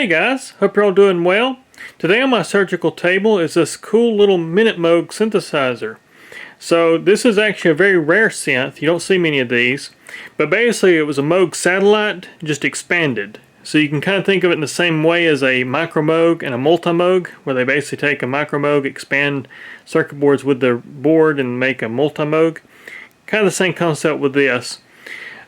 Hey guys, hope you're all doing well. Today on my surgical table is this cool little Minitmoog synthesizer. So this is actually a very rare synth. You don't see many of these. But basically it was a Moog satellite just expanded. So you can kind of think of it in the same way as a micro Moog and a multi Moog, where they basically take a micro Moog, expand circuit boards with the board and make a multi Moog. Kind of the same concept with this.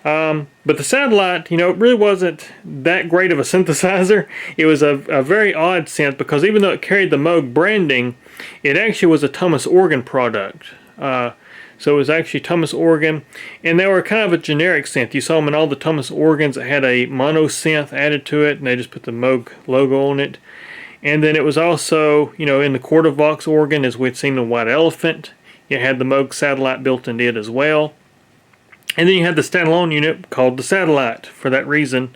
But the satellite, it really wasn't that great of a synthesizer. It was a very odd synth because even though it carried the Moog branding, it actually was a Thomas Organ product. So it was actually Thomas Organ, and they were kind of a generic synth. You saw them in all the Thomas Organs that had a mono synth added to it, and they just put the Moog logo on it. And then it was also, in the quarter Vox organ, as we'd seen the White Elephant, it had the Moog satellite built into it as well. And then you had the standalone unit called the Satellite for that reason.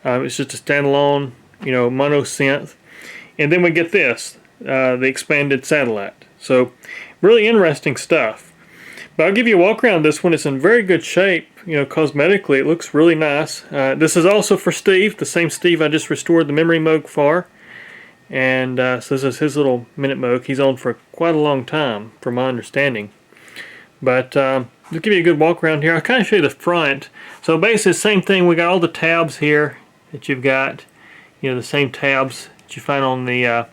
It's just a standalone, mono synth. And then we get this, the expanded Satellite. So really interesting stuff. But I'll give you a walk around this one. It's in very good shape. Cosmetically it looks really nice. This is also for Steve, the same Steve I just restored the memory Moog for. And so this is his little Minitmoog. He's on for quite a long time, from my understanding. But just give you a good walk around here. I'll kind of show you the front. So basically the same thing. We got all the tabs here that you've got. The same tabs that you find on the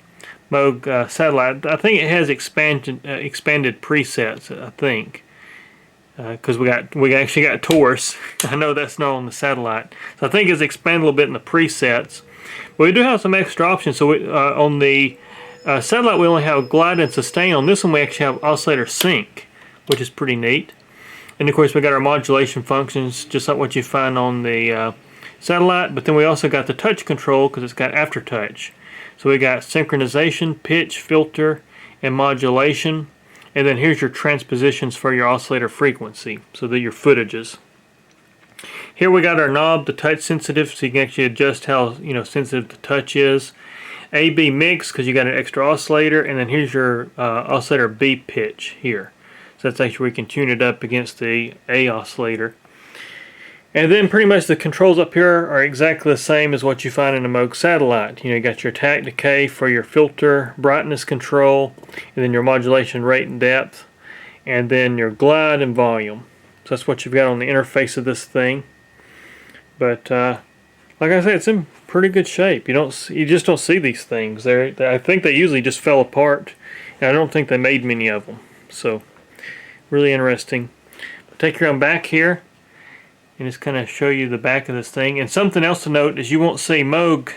Moog satellite. I think it has expanded presets, I think. Because we actually got Taurus. I know that's not on the satellite. So I think it's expanded a little bit in the presets. But we do have some extra options. So on the satellite we only have glide and sustain. On this one we actually have oscillator sync, which is pretty neat. And of course we got our modulation functions, just like what you find on the satellite. But then we also got the touch control because it's got aftertouch. So we got synchronization, pitch, filter, and modulation. And then here's your transpositions for your oscillator frequency. So they're your footages. Here we got our knob, the touch sensitive, so you can actually adjust how sensitive the touch is. A/B mix because you got an extra oscillator, and then here's your oscillator B pitch here. So that's actually where you can tune it up against the A oscillator. And then pretty much the controls up here are exactly the same as what you find in a Moog satellite. You got your attack decay for your filter, brightness control, and then your modulation rate and depth, and then your glide and volume. So that's what you've got on the interface of this thing. But like I said, it's in pretty good shape. You just don't see these things. I think they usually just fell apart, and I don't think they made many of them. So really interesting. I'll take you around back here and just kind of show you the back of this thing. And something else to note is you won't see Moog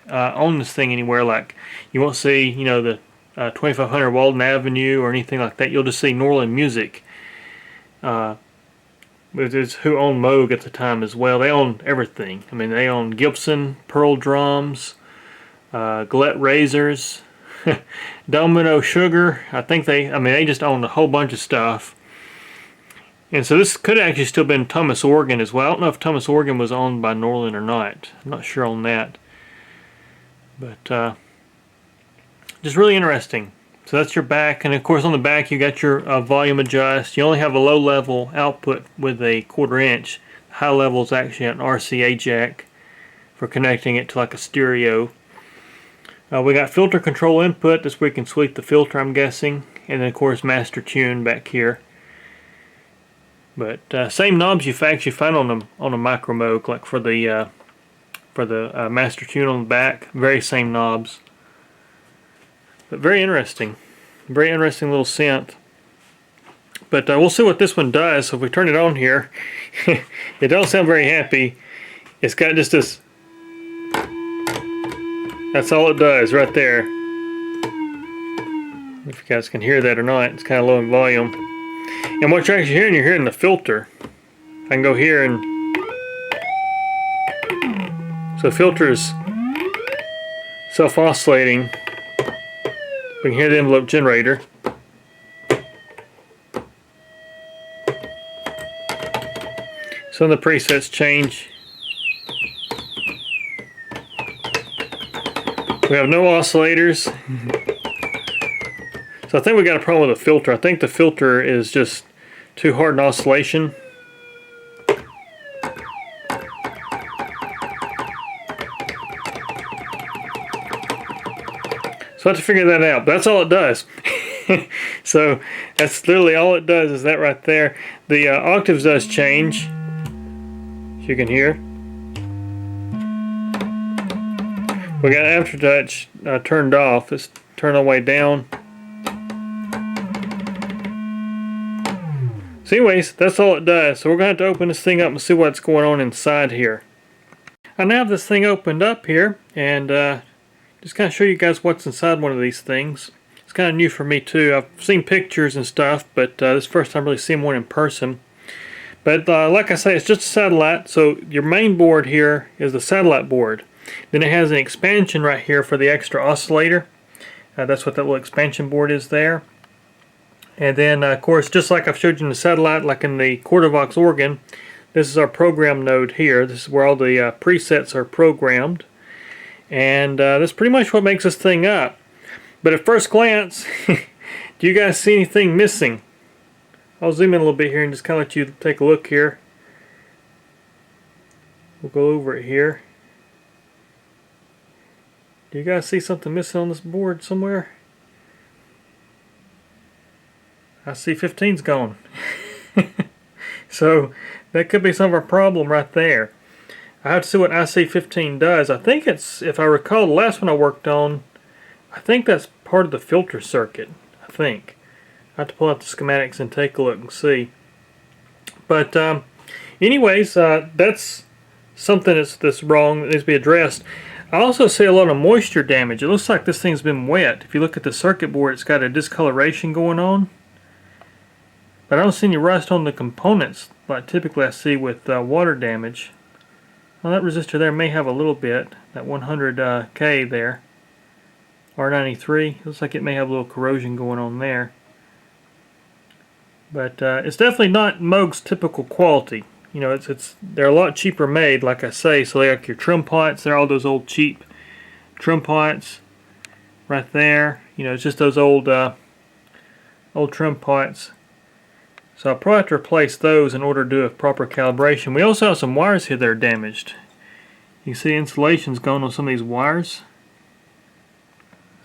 on this thing anywhere. Like you won't see the 2500 Walden Avenue or anything like that. You'll just see Norland Music, which is who owned Moog at the time as well. They own everything. I mean, they own Gibson, Pearl drums, Gillette razors, Domino sugar. I think they just owned a whole bunch of stuff. And so this could actually still been Thomas Organ as well. I don't know if Thomas Organ was owned by Norland or not. I'm not sure on that. But just really interesting. So that's your back, and of course on the back you got your volume adjust. You only have a low level output with a 1/4 inch. High level is actually an RCA jack for connecting it to like a stereo. We got filter control input. This way we can sweep the filter, I'm guessing, and then of course master tune back here. But same knobs you actually find on a micro Moog, like for the master tune on the back. Very same knobs. But very interesting little synth. But we'll see what this one does. So if we turn it on here, it don't sound very happy. It's got just this. That's all it does right there. If you guys can hear that or not, it's kind of low in volume. And what you're actually you're hearing the filter. I can go here and so the filter is self-oscillating. We can hear the envelope generator. Some of the presets change. We have no oscillators. So I think we got a problem with the filter. I think the filter is just too hard an oscillation. So I have to figure that out. But that's all it does. So that's literally all it does, is that right there. The octaves does change, as you can hear. We got aftertouch turned off. Let's turn all the way down. So anyways, that's all it does. So we're going to have to open this thing up and see what's going on inside here. I now have this thing opened up here, and just kind of show you guys what's inside one of these things. It's kind of new for me too. I've seen pictures and stuff, but this is the first time really seeing one in person. But like I say, it's just a satellite. So your main board here is the satellite board. Then it has an expansion right here for the extra oscillator. That's what that little expansion board is there. And then of course, just like I've showed you in the satellite, like in the quarter-vox organ, this is our program node here. This is where all the presets are programmed. And that's pretty much what makes this thing up. But at first glance, do you guys see anything missing? I'll zoom in a little bit here and just kind of let you take a look here. We'll go over it here. Do you guys see something missing on this board somewhere? IC15's gone. So that could be some of our problem right there. I have to see what IC15 does. I think it's, if I recall the last one I worked on, I think that's part of the filter circuit. I think. I have to pull out the schematics and take a look and see. But anyways, that's something that's wrong, that needs to be addressed. I also see a lot of moisture damage. It looks like this thing's been wet. If you look at the circuit board, it's got a discoloration going on. But I don't see any rust on the components like typically I see with water damage. Well, that resistor there may have a little bit, that 100K there. R93, looks like it may have a little corrosion going on there. But it's definitely not Moog's typical quality. You know, they're a lot cheaper made, like I say. So they like your trim pots. They're all those old cheap trim pots right there. You know, it's just those old trim pots. So I'll probably have to replace those in order to do a proper calibration. We also have some wires here that are damaged. You can see insulation's gone on some of these wires.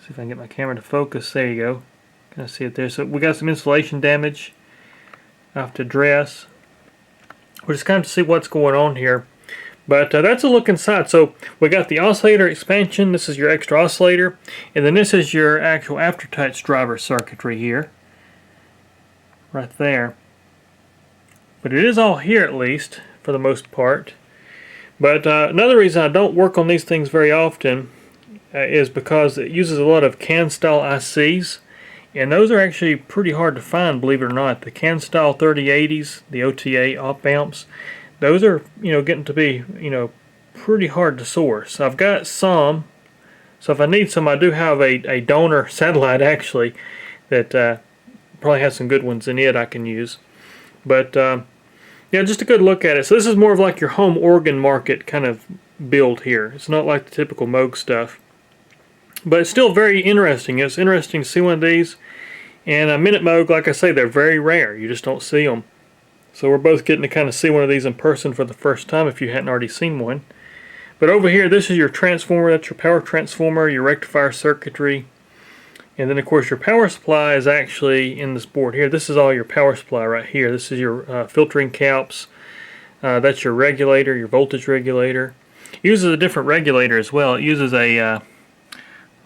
See if I can get my camera to focus. There you go. Can I see it there? So we got some insulation damage I have to address. We're just kind of to see what's going on here. But that's a look inside. So we got the oscillator expansion. This is your extra oscillator. And then this is your actual aftertouch driver circuitry here. Right there. But it is all here at least, for the most part. But another reason I don't work on these things very often is because it uses a lot of CAN style ICs. And those are actually pretty hard to find, believe it or not. The CAN style 3080s, the OTA op amps, those are, you know, getting to be, you know, pretty hard to source. I've got some, so if I need some, I do have a donor satellite actually that probably has some good ones in it I can use. But yeah, just a good look at it. So this is more of like your home organ market kind of build here. It's not like the typical Moog stuff. But it's still very interesting. It's interesting to see one of these. And Minitmoog, like I say, they're very rare. You just don't see them. So we're both getting to kind of see one of these in person for the first time if you hadn't already seen one. But over here, this is your transformer. That's your power transformer, your rectifier circuitry. And then, of course, your power supply is actually in this board here. This is all your power supply right here. This is your filtering caps. That's your regulator, your voltage regulator. It uses a different regulator as well. It uses a...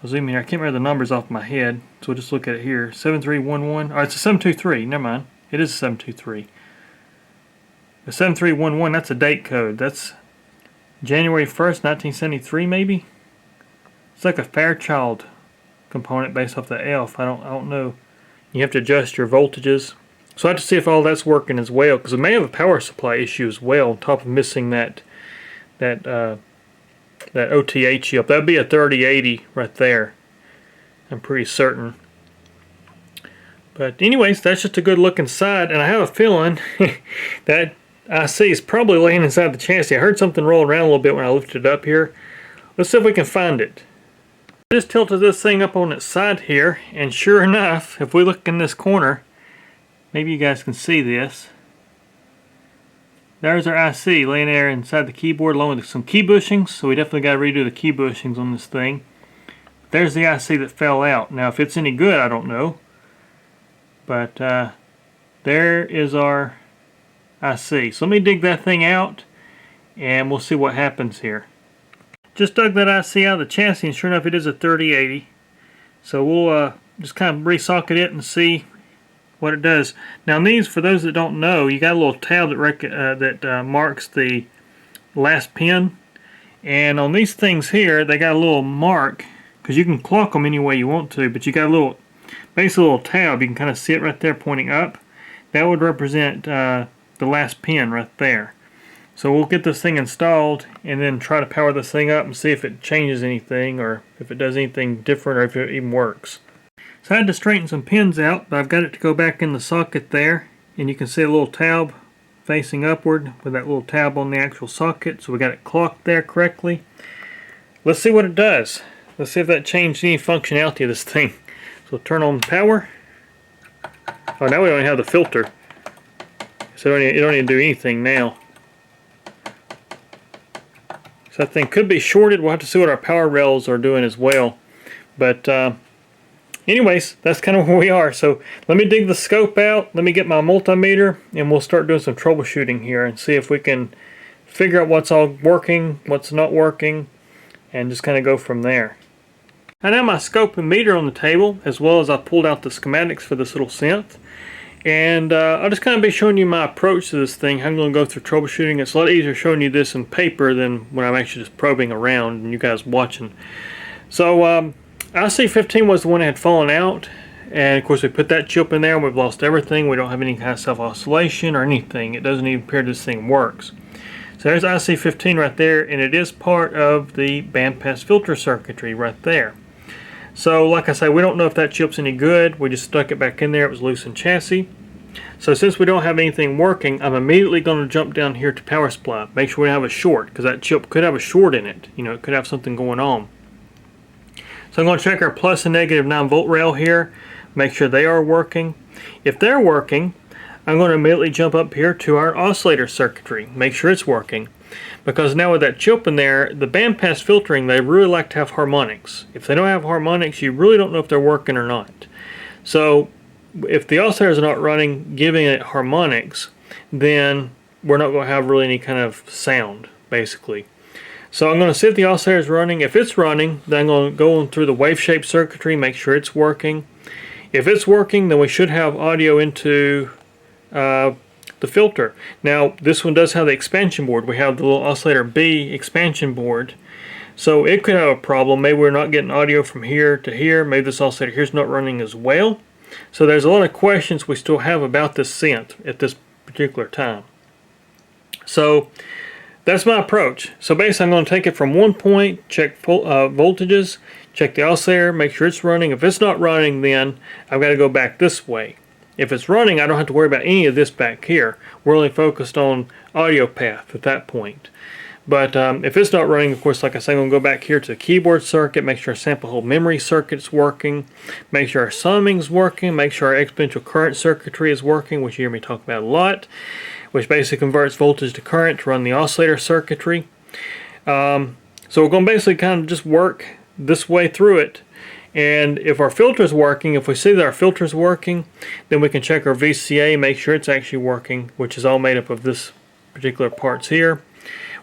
I'll zoom in here. I can't remember the numbers off my head, so we'll just look at it here. 7311. Oh, it's a 723. Never mind. It is a 723. The 7311, that's a date code. That's January 1st, 1973, maybe? It's like a Fairchild component based off the ELF. I don't know. You have to adjust your voltages. So I have to see if all that's working as well, because it may have a power supply issue as well, on top of missing that OTA chip. That'd be a 3080 right there. I'm pretty certain. But anyways, that's just a good look inside, and I have a feeling that IC is probably laying inside the chassis. I heard something roll around a little bit when I lifted it up here. Let's see if we can find it. I just tilted this thing up on its side here, and sure enough, if we look in this corner, maybe you guys can see this. There's our IC laying there inside the keyboard along with some key bushings, so we definitely got to redo the key bushings on this thing. there's the IC that fell out. Now if it's any good, I don't know. But there is our IC. So let me dig that thing out and we'll see what happens here. Just dug that IC out of the chassis and sure enough it is a 3080. So we'll just kind of resocket it and see what it does. Now these, for those that don't know, you got a little tab that marks the last pin. And on these things here, they got a little mark, because you can clock them any way you want to, but you got a little, basically a little tab. You can kind of see it right there pointing up. That would represent the last pin right there. So we'll get this thing installed and then try to power this thing up and see if it changes anything or if it does anything different or if it even works. So I had to straighten some pins out, but I've got it to go back in the socket there, and you can see a little tab facing upward with that little tab on the actual socket. So we got it clocked there correctly. Let's see what it does. Let's see if that changed any functionality of this thing. So we'll turn on power. Oh, now we don't have the filter, so it don't even do anything now. So that thing could be shorted. We'll have to see what our power rails are doing as well. But anyways, that's kind of where we are. So let me dig the scope out, let me get my multimeter, and we'll start doing some troubleshooting here and see if we can figure out what's all working, what's not working, and just kind of go from there. I have my scope and meter on the table, as well as I pulled out the schematics for this little synth. And I'll just kind of be showing you my approach to this thing, how I'm going to go through troubleshooting. It's a lot easier showing you this in paper than when I'm actually just probing around and you guys watching. So IC15 was the one that had fallen out, and of course we put that chip in there and we've lost everything. We don't have any kind of self-oscillation or anything. It doesn't even appear this thing works. So there's IC15 right there, and it is part of the bandpass filter circuitry right there. So like I say, we don't know if that chip's any good. We just stuck it back in there. It was loose in chassis. So since we don't have anything working, I'm immediately going to jump down here to power supply. Make sure we have a short, because that chip could have a short in it. You know, it could have something going on. So I'm going to check our plus and negative 9-volt rail here. Make sure they are working. If they're working, I'm going to immediately jump up here to our oscillator circuitry. Make sure it's working. Because now with that chip in there, the bandpass filtering, they really like to have harmonics. If they don't have harmonics, you really don't know if they're working or not. So if the oscillators are not running, giving it harmonics, then we're not going to have really any kind of sound, basically. So I'm going to see if the oscillator is running. If it's running, then I'm going to go through the wave shape circuitry, make sure it's working. If it's working, then we should have audio into the filter. Now this one does have the expansion board. We have the little oscillator B expansion board, so it could have a problem. Maybe we're not getting audio from here to here. Maybe this oscillator here's not running as well. So there's a lot of questions we still have about this synth at this particular time. So that's my approach. So basically I'm going to take it from one point, check voltages, check the oscillator, make sure it's running. If it's not running, then I've got to go back this way. If it's running, I don't have to worry about any of this back here. We're only focused on audio path at that point. But if it's not running, of course, like I said, I'm going to go back here to the keyboard circuit, make sure our sample hold memory circuit's working, make sure our summing's working, make sure our exponential current circuitry is working, which you hear me talk about a lot, which basically converts voltage to current to run the oscillator circuitry. So we're going to basically kind of just work this way through it. And if our filter is working, if we see that our filter is working, then we can check our VCA, make sure it's actually working, which is all made up of this particular parts here.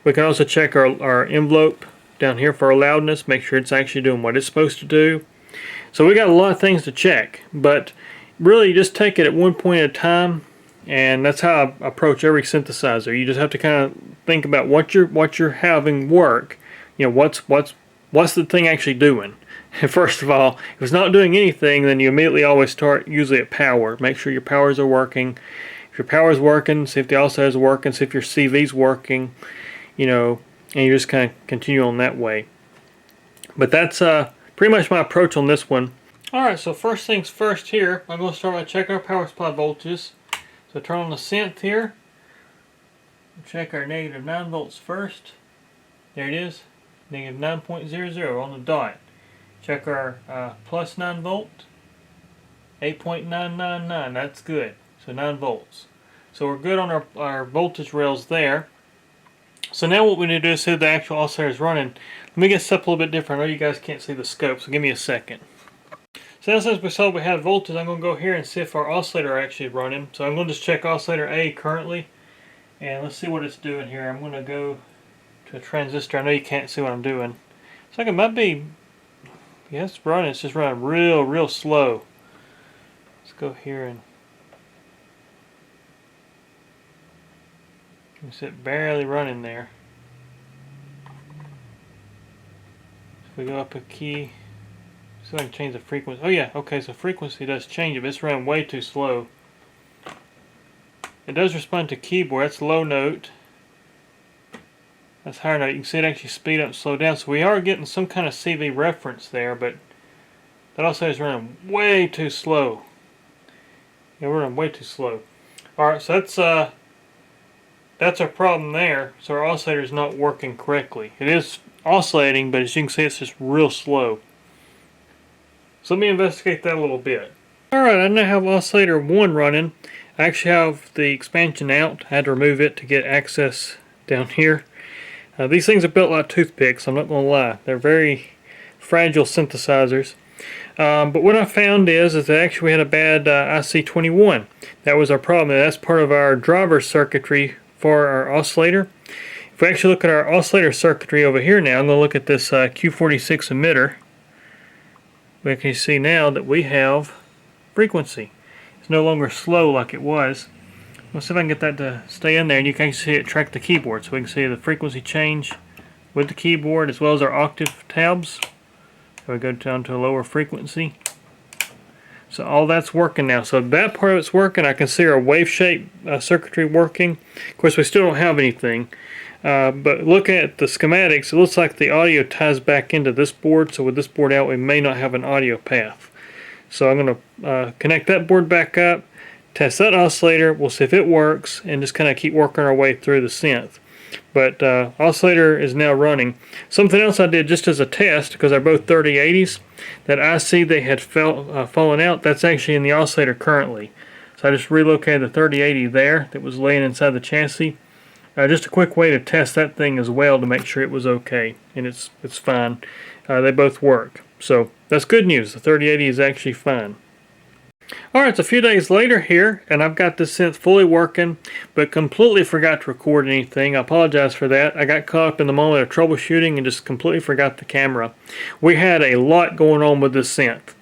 We can also check our envelope down here for our loudness, make sure it's actually doing what it's supposed to do. So we got a lot of things to check, but really you just take it at one point at a time, and that's how I approach every synthesizer. You just have to kind of think about what you're having work. You know, what's the thing actually doing? First of all, if it's not doing anything, then you immediately always start usually at power. Make sure your powers are working. If your power is working, see if the oscillator is working, see if your CV's working, you know, and you just kind of continue on that way. But that's pretty much my approach on this one. Alright, so first things first here, I'm going to start by checking our power supply voltages. So turn on the synth here. Check our negative 9 volts first. There it is, negative 9.00 on the dot. Check our plus 9 volt, 8.999, that's good, so 9 volts. So we're good on our voltage rails there. So now what we need to do is see if the actual oscillator is running. Let me get this up a little bit different. I know you guys can't see the scope, so give me a second. So now since we saw we had voltage, I'm going to go here and see if our oscillator actually is running. So I'm going to just check oscillator A currently, and let's see what it's doing here. I'm going to go to a transistor. I know you can't see what I'm doing. So it might be, yeah, it's running. It's just running real slow. Let's go here and it's barely running there. If we go up a key, so I can change the frequency. Oh yeah, okay, so frequency does change it, but it's running way too slow. It does respond to keyboard. That's low note. That's higher note. You can see it actually speed up and slow down. So we are getting some kind of CV reference there, but that also is running way too slow. Yeah, we're running way too slow. Alright, so that's our problem there. So our oscillator is not working correctly. It is oscillating, but as you can see, it's just real slow. So let me investigate that a little bit. Alright, I now have oscillator 1 running. I actually have the expansion out. I had to remove it to get access down here. These things are built like toothpicks, I'm not going to lie. They're very fragile synthesizers. But what I found is that actually we had a bad IC21. That was our problem. That's part of our driver circuitry for our oscillator. If we actually look at our oscillator circuitry over here now, I'm going to look at this Q46 emitter. We can see now that we have frequency. It's no longer slow like it was. Let's see if I can get that to stay in there, and you can see it track the keyboard. So we can see the frequency change with the keyboard as well as our octave tabs. So we go down to a lower frequency. So all that's working now. So that part of it's working. I can see our wave shape circuitry working. Of course, we still don't have anything. But looking at the schematics, it looks like the audio ties back into this board. So with this board out, we may not have an audio path. So I'm going to connect that board back up, test that oscillator, we'll see if it works, and just kind of keep working our way through the synth. But oscillator is now running. Something else I did just as a test, because they're both 3080s, that IC they had fallen out, that's actually in the oscillator currently. So I just relocated the 3080 there that was laying inside the chassis. Just a quick way to test that thing as well to make sure it was okay, and it's fine. They both work. So that's good news. The 3080 is actually fine. Alright, it's a few days later here, and I've got this synth fully working, but completely forgot to record anything. I apologize for that. I got caught up in the moment of troubleshooting and just completely forgot the camera. We had a lot going on with this synth.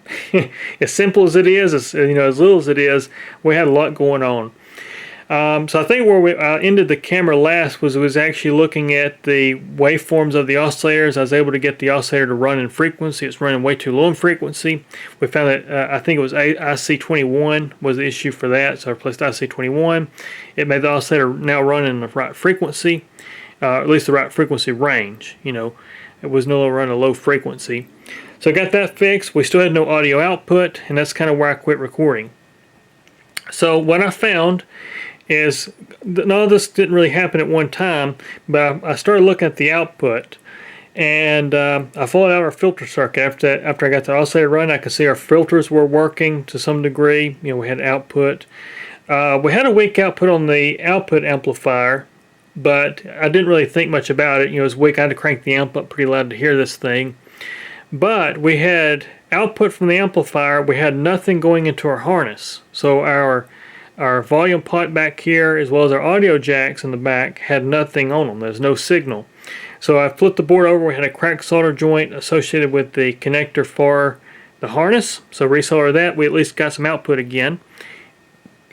As simple as it is, as little as it is, we had a lot going on. So I think where we ended the camera last was actually looking at the waveforms of the oscillators. I was able to get the oscillator to run in frequency. It's running way too low in frequency. We found that I think it was IC21 was the issue for that. So I replaced IC21. It made the oscillator now run in the right frequency, at least the right frequency range. It was no longer running a low frequency. So I got that fixed. We still had no audio output, and that's kind of where I quit recording. So what I found is none of this didn't really happen at one time, but I started looking at the output, and I followed out our filter circuit. After I got the oscillator running, I could see our filters were working to some degree. We had output. We had a weak output on the output amplifier, but I didn't really think much about it. It was weak. I had to crank the amp up pretty loud to hear this thing. But we had output from the amplifier. We had nothing going into our harness. So our volume pot back here, as well as our audio jacks in the back, had nothing on them. There's no signal. So I flipped the board over. We had a cracked solder joint associated with the connector for the harness. So resolder that. We at least got some output again.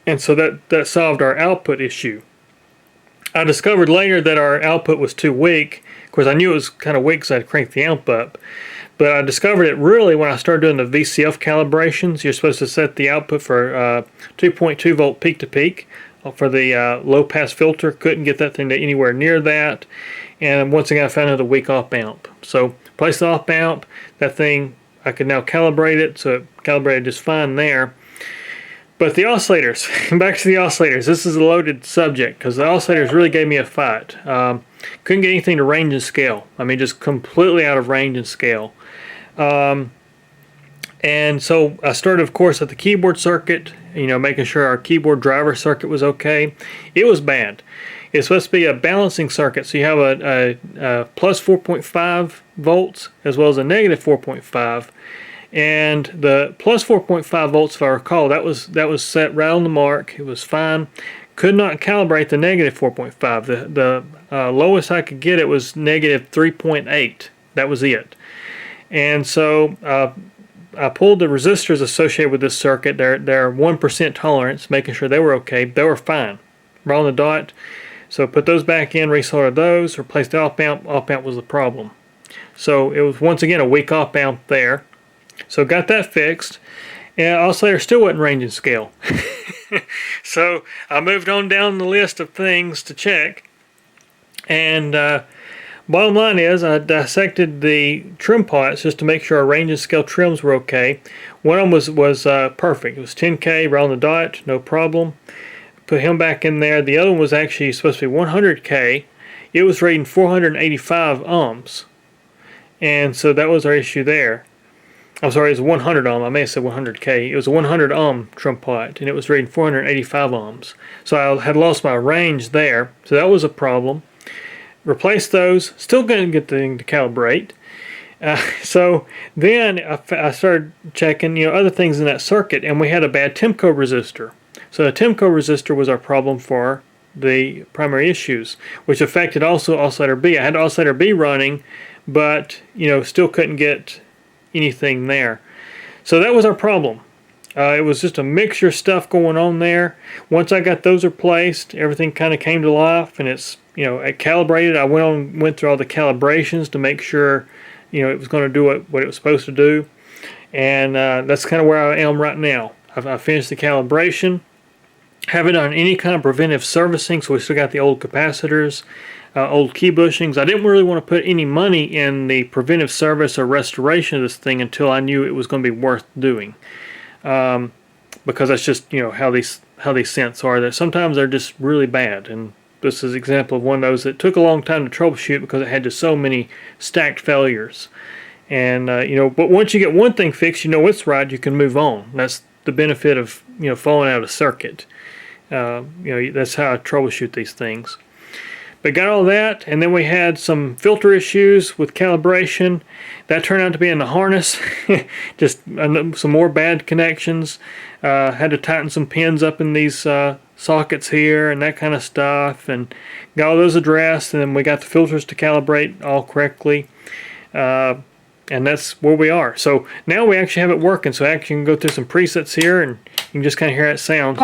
And so that solved our output issue. I discovered later that our output was too weak. Of course, I knew it was kind of weak because I had cranked the amp up. But I discovered it really when I started doing the VCF calibrations. You're supposed to set the output for 2.2 volt peak to peak for the low pass filter. Couldn't get that thing to anywhere near that. And once again, I found another weak op amp. So placed the op amp. That thing, I could now calibrate it. So it calibrated just fine there. But the oscillators, back to the oscillators. This is a loaded subject because the oscillators really gave me a fight. Couldn't get anything to range and scale. I mean, just completely out of range and scale. And so I started, of course, at the keyboard circuit, making sure our keyboard driver circuit was okay. It was bad. It's supposed to be a balancing circuit, so you have a plus 4.5 volts as well as a negative 4.5. And the plus 4.5 volts, if I recall, that was set right on the mark. It was fine. Could not calibrate the negative 4.5. The lowest I could get it was negative 3.8. That was it. And so I pulled the resistors associated with this circuit. They're 1% tolerance, making sure they were okay. They were fine, right on the dot. So put those back in, resoldered those, replaced the op amp. Op amp was the problem. So it was once again a weak op amp there. So got that fixed, and oscillator still wasn't range and scale. So I moved on down the list of things to check, and bottom line is I dissected the trim pots just to make sure our range and scale trims were okay. One of them was perfect. It was 10K right on the dot, no problem. Put him back in there. The other one was actually supposed to be 100K. It was reading 485 ohms, and so that was our issue there. I'm sorry, it was 100 ohm. I may have said 100K. It was a 100 ohm trim pot, and it was reading 485 ohms. So I had lost my range there, so that was a problem. Replaced those, still couldn't get the thing to calibrate. So then I started checking, other things in that circuit, and we had a bad Temco resistor. So the Temco resistor was our problem for the primary issues, which affected also oscillator B. I had oscillator B running, but still couldn't get anything there. So that was our problem. It was just a mixture of stuff going on there. Once I got those replaced, everything kind of came to life, and it's I calibrated. I went through all the calibrations to make sure it was going to do what it was supposed to do, and that's kind of where I am right now. I finished the calibration. Haven't done any kind of preventive servicing, so we still got the old capacitors, old key bushings. I didn't really want to put any money in the preventive service or restoration of this thing until I knew it was going to be worth doing, because that's just how these synths are. That sometimes they're just really bad, and this is an example of one of those that took a long time to troubleshoot because it had just so many stacked failures. And but once you get one thing fixed, it's right, you can move on. That's the benefit of falling out of circuit. That's how I troubleshoot these things. But got all that, and then we had some filter issues with calibration. That turned out to be in the harness. Just some more bad connections. Had to tighten some pins up in these sockets here and that kind of stuff, and got all those addressed, and then we got the filters to calibrate all correctly. And that's where we are. So now we actually have it working. So actually you can go through some presets here, and you can just kind of hear that sound.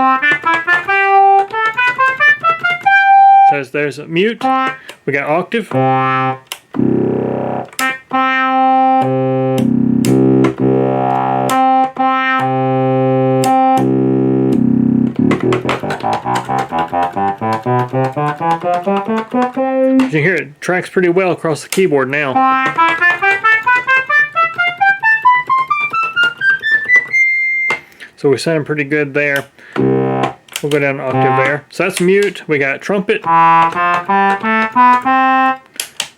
So there's a mute. We got octave. You can hear it tracks pretty well across the keyboard now. So we sound pretty good there. We'll go down an octave there. So that's mute. We got trumpet.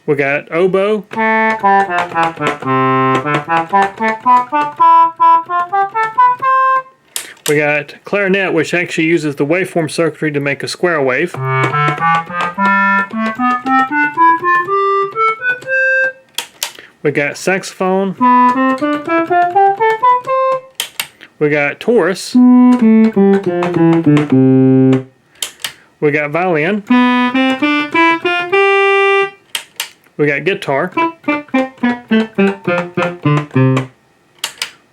We got oboe. We got clarinet, which actually uses the waveform circuitry to make a square wave. We got saxophone. We got chorus. We got violin. We got guitar.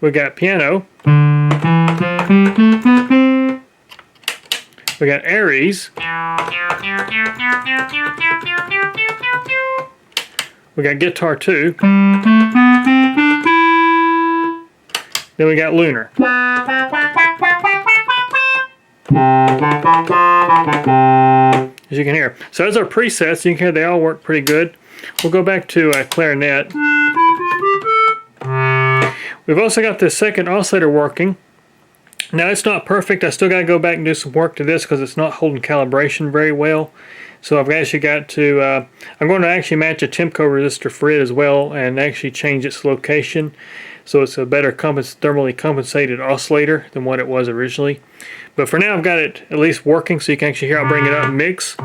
We got piano. We got Aries. We got guitar too. Then we got lunar. As you can hear. So those are presets. You can hear they all work pretty good. We'll go back to clarinet. We've also got the second oscillator working. Now it's not perfect. I still got to go back and do some work to this because it's not holding calibration very well. So I've actually got to, I'm going to actually match a Temco resistor for it as well and actually change its location. so it's a better thermally compensated oscillator than what it was originally. But for now I've got it at least working, so you can actually hear I'll bring it up and mix.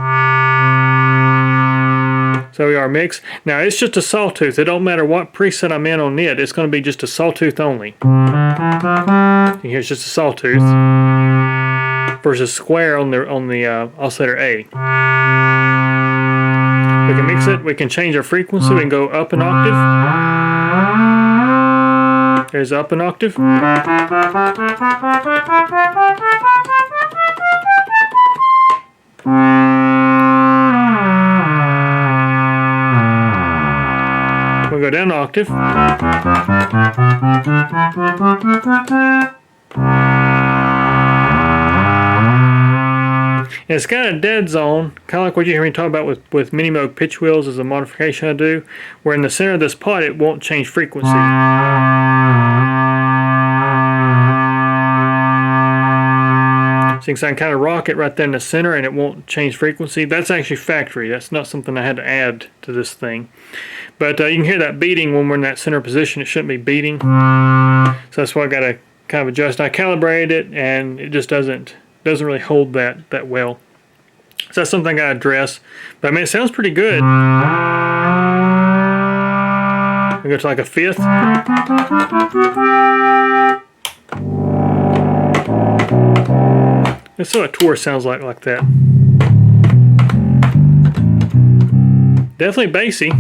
So we are mix. Now it's just a sawtooth. It don't matter what preset I'm in on it. It's going to be just a sawtooth only. You hear it's just a sawtooth versus square on the oscillator A. We can mix it. We can change our frequency. We can go up an octave. There's up an octave. We'll go down an octave. And it's got a dead zone, kind of like what you hear me talk about with Minitmoog pitch wheels as a modification I do, where in the center of this pot it won't change frequency. So you can kind of rock it right there in the center and it won't change frequency. That's actually factory. That's not something I had to add to this thing. But you can hear that beating when we're in that center position. It shouldn't be beating. So that's why I got to kind of adjust. I calibrated it and it just doesn't really hold that well. So that's something I got to address. But I mean, it sounds pretty good. We go to like a fifth. Let's see what a tour sounds like that. Definitely bassy.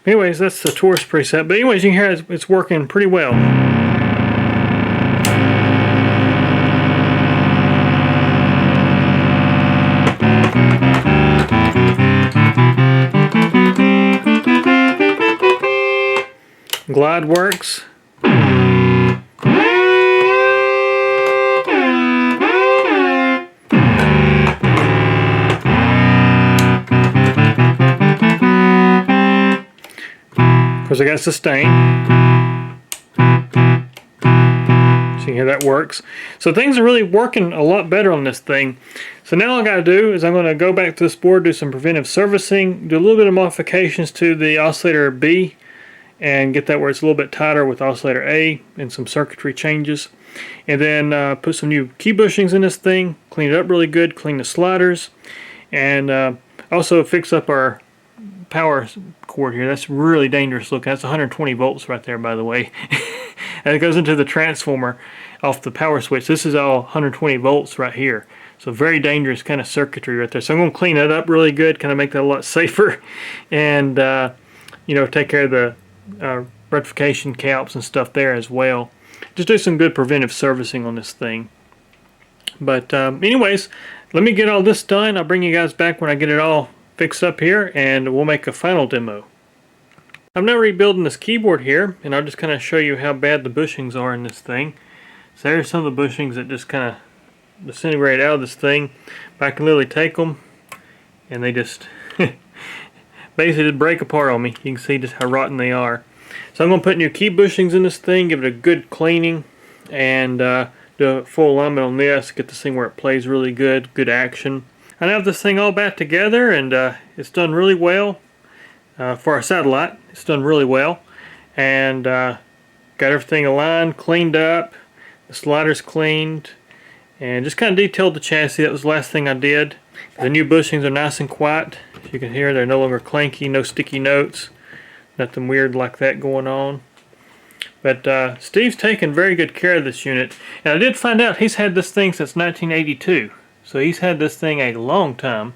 Anyways, that's the Taurus preset. But anyways, you can hear it's working pretty well. Glide works. Of course, I got sustain. So you hear that works. So things are really working a lot better on this thing. So now all I got to do is I'm going to go back to this board, do some preventive servicing, do a little bit of modifications to the oscillator B, and get that where it's a little bit tighter with oscillator A, and some circuitry changes. And then put some new key bushings in this thing, clean it up really good, clean the sliders, and also fix up our power cord here. That's really dangerous looking. That's 120 volts right there, by the way. And it goes into the transformer off the power switch. This is all 120 volts right here. So very dangerous kind of circuitry right there. So I'm going to clean that up really good, kind of make that a lot safer, and you know, take care of the rectification caps and stuff there as well. Just do some good preventive servicing on this thing. But anyways, let me get all this done. I'll bring you guys back when I get it all fixed up here, and we'll make a final demo. I'm now rebuilding this keyboard here, and I'll just kind of show you how bad the bushings are in this thing. So there's some of the bushings that just kind of disintegrate out of this thing. But I can literally take them, and they just basically just break apart on me. You can see just how rotten they are. So I'm going to put new key bushings in this thing, give it a good cleaning, and do a full alignment on this, get this thing where it plays really good, good action. I now have this thing all back together, and it's done really well. For our satellite, it's done really well. And got everything aligned, cleaned up, the sliders cleaned, and just kind of detailed the chassis. That was the last thing I did. The new bushings are nice and quiet. As you can hear, they're no longer clanky, no sticky notes, nothing weird like that going on. But Steve's taken very good care of this unit. And I did find out he's had this thing since 1982. So he's had this thing a long time.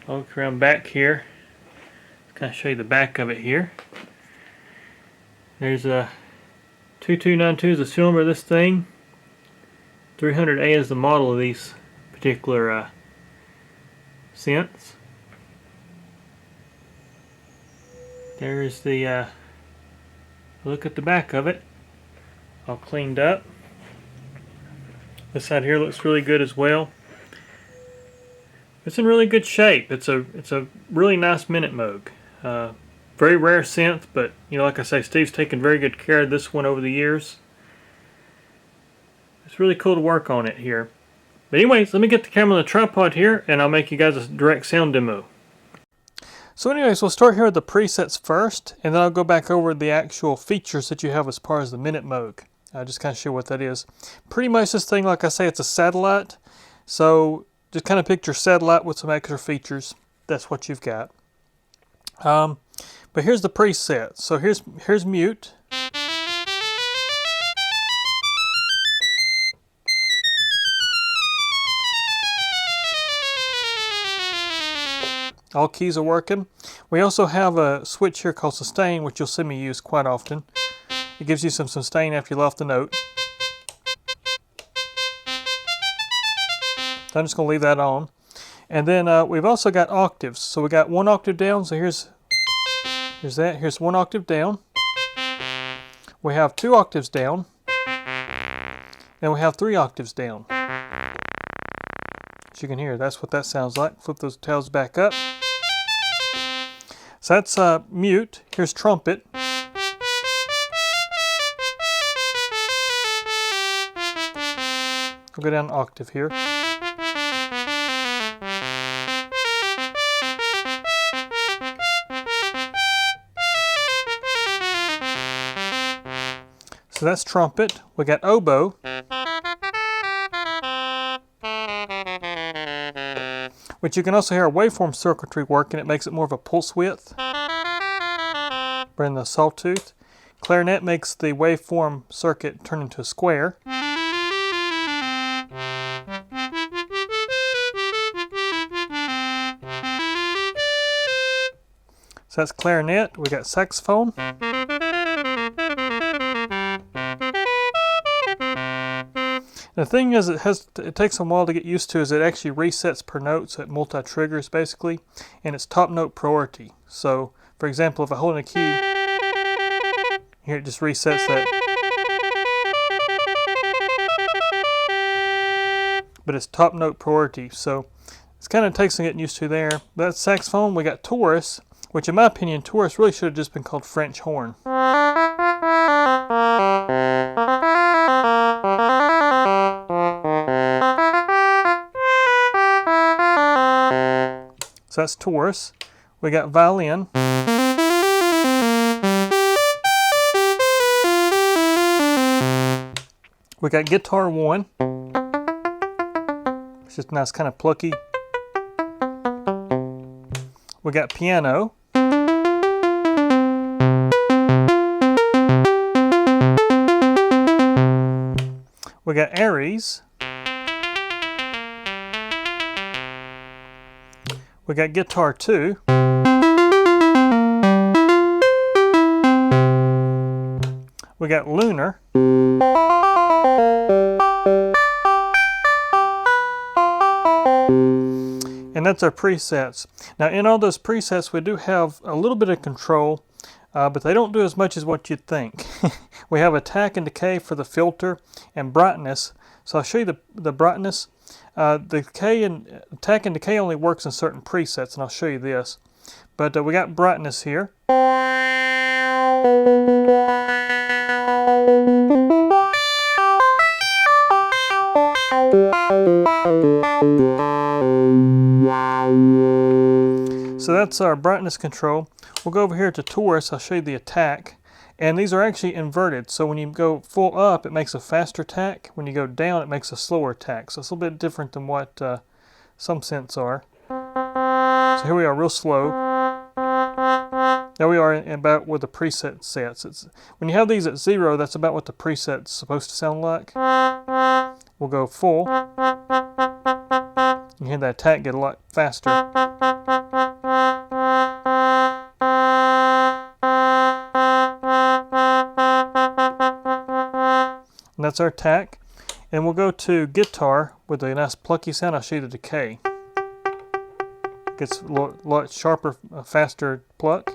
I'll look around back here. Kind of show you the back of it here. There's a 2292 is the cylinder of this thing. 300A is the model of these particular synths. There's the look at the back of it. All cleaned up. This side here looks really good as well. It's in really good shape. It's a really nice Minitmoog. Very rare synth, but like I say, Steve's taken very good care of this one over the years. It's really cool to work on it here. But anyways, let me get the camera on the tripod here, and I'll make you guys a direct sound demo. So anyways, we'll start here with the presets first, and then I'll go back over the actual features that you have as far as the Minitmoog. I'll just kind of show what that is. Pretty much this thing, like I say, it's a satellite. So just kind of picture satellite with some extra features. That's what you've got. But here's the preset. So here's mute. All keys are working. We also have a switch here called sustain, which you'll see me use quite often. It gives you some sustain after you left the note. So I'm just going to leave that on. And then we've also got octaves. So we got 1 octave down. So here's that. Here's 1 octave down. We have 2 octaves down. And we have 3 octaves down. As you can hear, that's what that sounds like. Flip those tails back up. So that's mute. Here's trumpet. We'll go down an octave here. So that's trumpet. We got oboe. Which you can also hear a waveform circuitry working. It makes it more of a pulse width. Bring the sawtooth. Clarinet makes the waveform circuit turn into a square. So that's clarinet. We got saxophone. The thing is, it takes a while to get used to. Is it actually resets per note, so it multi-triggers basically, and it's top note priority. So, for example, if I hold in a key, here it just resets that. But it's top note priority, so it's kind of takes some getting used to there. That's saxophone. We got Taurus, which in my opinion, Taurus really should have just been called French horn. So that's Taurus. We got violin. We got guitar 1. It's just nice, kind of plucky. We got piano. We got Aries. We got guitar 2. We got lunar. And that's our presets. Now in all those presets we do have a little bit of control, but they don't do as much as what you'd think. We have attack and decay for the filter and brightness. So I'll show you the brightness. The decay and attack and decay only works in certain presets, and I'll show you this. But we got brightness here. So that's our brightness control. We'll go over here to Taurus. I'll show you the attack. And these are actually inverted. So when you go full up, it makes a faster attack. When you go down, it makes a slower attack. So it's a little bit different than what some synths are. So here we are, real slow. There we are about where the preset sets. When you have these at 0, that's about what the preset's supposed to sound like. We'll go full. You hear that attack get a lot faster. And that's our attack. And we'll go to guitar with a nice plucky sound. I'll show you the decay. Gets a lot sharper, faster pluck.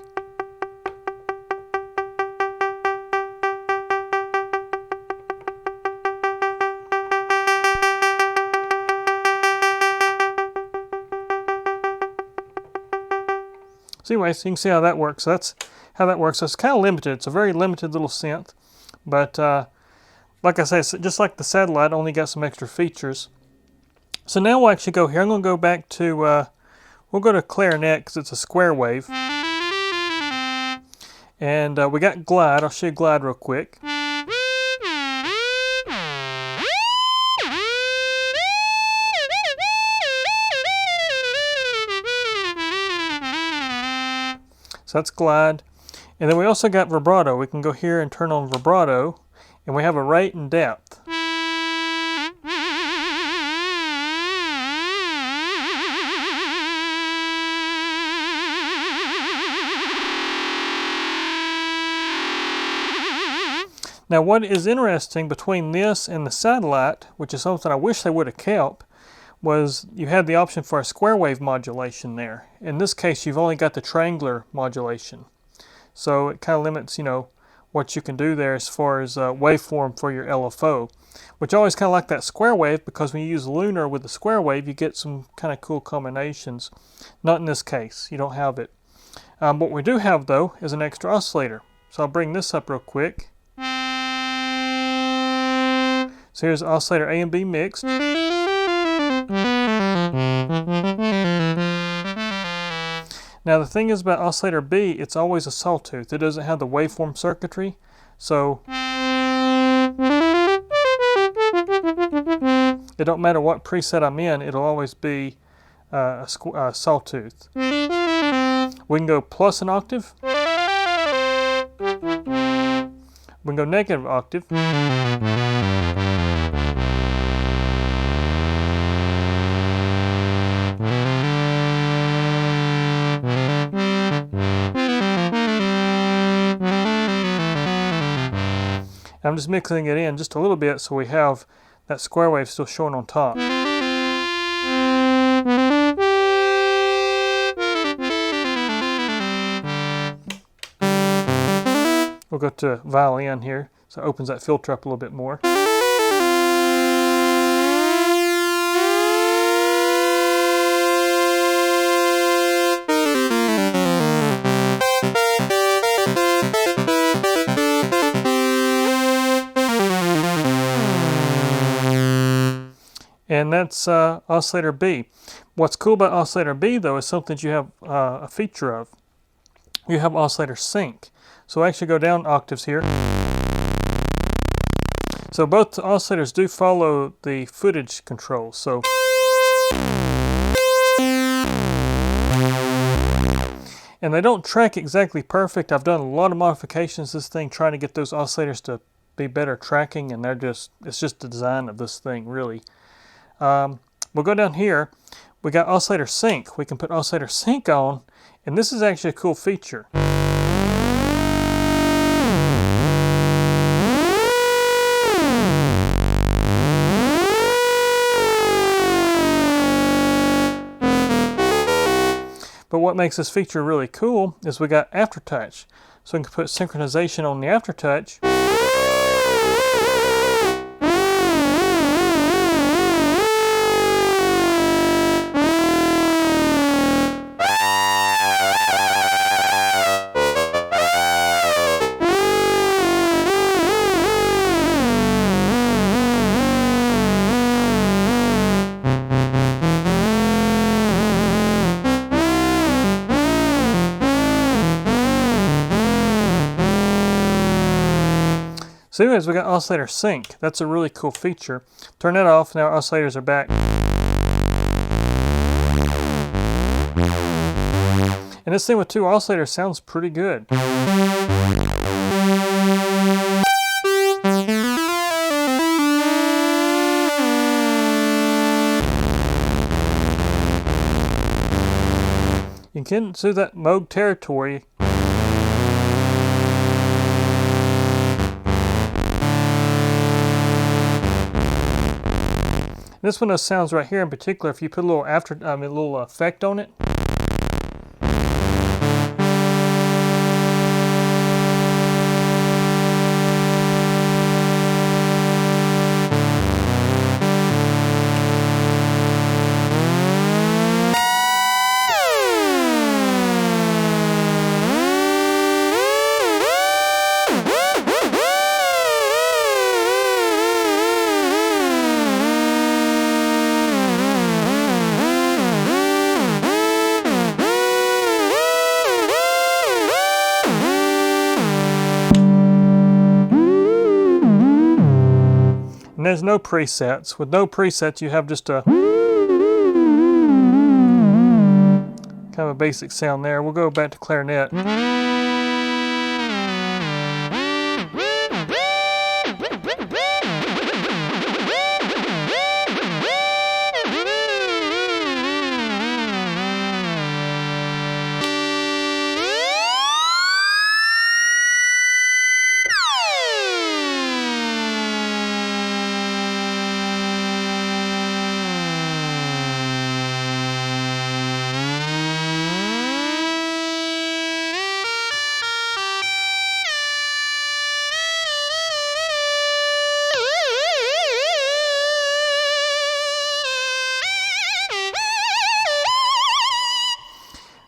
So anyway, so you can see how that works. So that's how that works. So it's kind of limited. It's a very limited little synth. But like I said, it's just like the satellite, only got some extra features. So now we'll actually go here. I'm going to go back to, we'll go to clarinet because it's a square wave. And we got glide. I'll show you glide real quick. So that's glide. And then we also got vibrato. We can go here and turn on vibrato. And we have a rate and depth. Now what is interesting between this and the satellite, which is something I wish they would have kept, was you had the option for a square wave modulation there. In this case you've only got the triangular modulation. So it kind of limits, you know, what you can do there as far as waveform for your LFO. Which I always kind of like that square wave, because when you use lunar with the square wave you get some kind of cool combinations. Not in this case, you don't have it. What we do have though is an extra oscillator. So I'll bring this up real quick. So here's oscillator A and B mixed. Now the thing is about oscillator B, it's always a sawtooth. It doesn't have the waveform circuitry. So it don't matter what preset I'm in, it'll always be a sawtooth. We can go plus an octave. We can go negative octave. I'm just mixing it in just a little bit so we have that square wave still showing on top. We'll go to violin here, so it opens that filter up a little bit more. And that's oscillator B. What's cool about oscillator B though is something you have a feature of. You have oscillator sync. So I actually go down octaves here. So both oscillators do follow the footage control. So and they don't track exactly perfect. I've done a lot of modifications to this thing trying to get those oscillators to be better tracking, and it's just the design of this thing really. We'll go down here. We got oscillator sync. We can put oscillator sync on, and this is actually a cool feature. But what makes this feature really cool is we got aftertouch. So we can put synchronization on the aftertouch. So anyways, we got oscillator sync. That's a really cool feature. Turn that off, now our oscillators are back. And this thing with two oscillators sounds pretty good. You can get into that Moog territory. This one of those sounds right here in particular, if you put a little little effect on it. has no presets. With no presets, you have just a kind of a basic sound there. We'll go back to clarinet.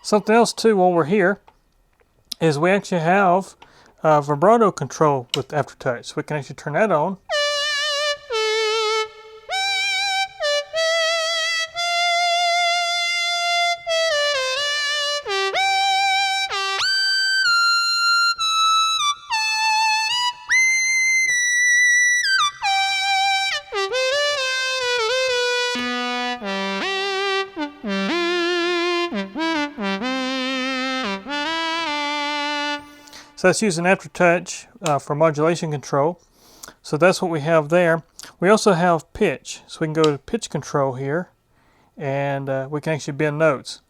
Something else too while we're here is we actually have vibrato control with Aftertouch. So we can actually turn that on. So that's using Aftertouch for modulation control. So that's what we have there. We also have pitch. So we can go to pitch control here, and we can actually bend notes.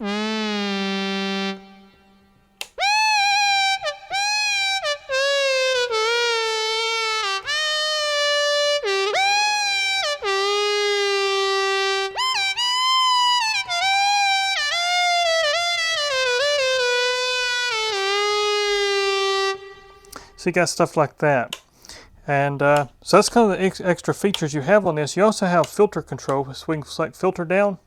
So you got stuff like that. And so that's kind of the extra features you have on this. You also have filter control, so we can select filter down.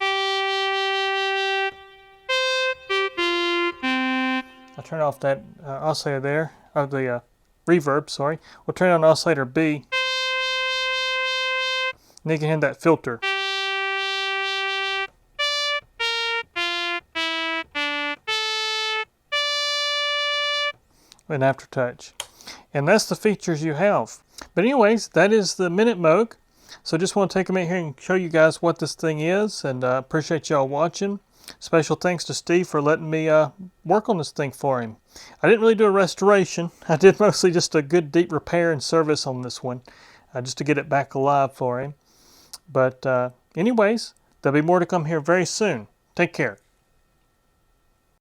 I'll turn off that oscillator there, or the reverb, sorry. We'll turn on oscillator B. And you can hit that filter. In Aftertouch. And that's the features you have. But anyways, that is the Minitmoog. So just want to take a minute here and show you guys what this thing is, and appreciate y'all watching. Special thanks to Steve for letting me work on this thing for him. I didn't really do a restoration. I did mostly just a good deep repair and service on this one, just to get it back alive for him. But anyways, there'll be more to come here very soon. Take care.